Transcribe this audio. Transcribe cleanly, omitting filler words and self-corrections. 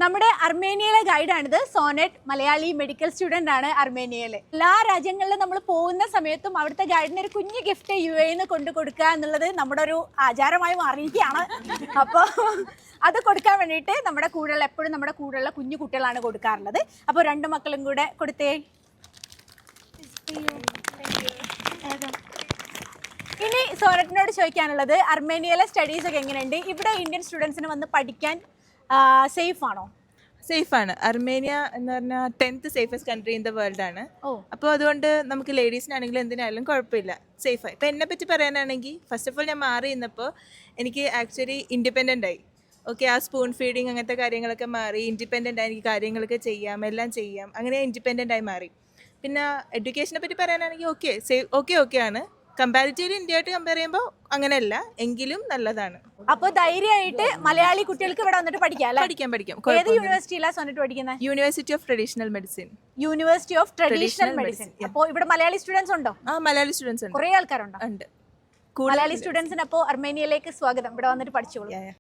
നമ്മുടെ അർമേനിയയിലെ ഗൈഡാണിത്. Sonet Malayali medical student ആണ് അർമേനിയയിൽ. എല്ലാ രാജ്യങ്ങളിലും നമ്മൾ പോകുന്ന സമയത്തും അവിടുത്തെ ഗൈഡിന് ഒരു കുഞ്ഞു ഗിഫ്റ്റ് UAE കൊണ്ടു കൊടുക്കുക എന്നുള്ളത് നമ്മുടെ ഒരു ആചാരമായി മാറിയിരിക്കുകയാണ്. അപ്പോൾ അത് കൊടുക്കാൻ വേണ്ടിയിട്ട് നമ്മുടെ കൂടെയുള്ള എപ്പോഴും നമ്മുടെ കൂടെയുള്ള കുഞ്ഞു കുട്ടികളാണ് കൊടുക്കാറുള്ളത്. അപ്പോൾ രണ്ട് മക്കളും കൂടെ കൊടുത്തേ. ഇനി സോനറ്റിനോട് ചോദിക്കാനുള്ളത്, അർമേനിയയിലെ സ്റ്റഡീസ് ഒക്കെ എങ്ങനെയുണ്ട്? ഇവിടെ ഇന്ത്യൻ സ്റ്റുഡൻസിന് വന്ന് പഠിക്കാൻ സേഫ് ആണോ? സേഫാണ്. അർമേനിയ എന്ന് പറഞ്ഞാൽ 10th safest country in the world ആണ്. അപ്പോൾ അതുകൊണ്ട് നമുക്ക് ലേഡീസിനാണെങ്കിലും എന്തിനായാലും കുഴപ്പമില്ല, സേഫായി. ഇപ്പം എന്നെ പറ്റി പറയാനാണെങ്കിൽ ഫസ്റ്റ് ഓഫ് ഓൾ ഞാൻ മാറി നിന്നപ്പോൾ എനിക്ക് ആക്ച്വലി ഇൻഡിപെൻഡൻ്റ് ആയി. ഓക്കെ, ആ സ്പൂൺ ഫീഡിങ് അങ്ങനത്തെ കാര്യങ്ങളൊക്കെ മാറി ഇൻഡിപെൻഡൻ്റ് ആയി എനിക്ക് കാര്യങ്ങളൊക്കെ ചെയ്യാം, എല്ലാം ചെയ്യാം. അങ്ങനെ ഇൻഡിപെൻഡൻ്റ് ആയി മാറി. പിന്നെ എഡ്യൂക്കേഷനെ പറ്റി പറയാനാണെങ്കിൽ ഓക്കെ ആണ്. കമ്പാരിറ്റീവ്ലി ഇന്ത്യയായിട്ട് കമ്പയർ ചെയ്യുമ്പോൾ അങ്ങനെയല്ല, എങ്കിലും നല്ലതാണ്. അപ്പോൾ ധൈര്യമായിട്ട് മലയാളി കുട്ടികൾക്ക് ഇവിടെ വന്നിട്ട് പഠിക്കാം. പഠിക്കാം. ഏത് യൂണിവേഴ്സിറ്റിയിലാണ് സോനറ്റ് പഠിക്കുന്നത്? University of traditional medicine. University of traditional medicine. അപ്പോൾ ഇവിടെ മലയാളി സ്റ്റുഡൻസ് ഉണ്ടോ? മലയാളി സ്റ്റുഡൻസ് ഉണ്ട്, കുറേ ആൾക്കാരുണ്ടോ? ഉണ്ട്. മലയാളി സ്റ്റുഡൻസിന് അപ്പോൾ അർമേനിയയിലേക്ക് സ്വാഗതം. ഇവിടെ വന്നിട്ട് പഠിച്ചോളൂ.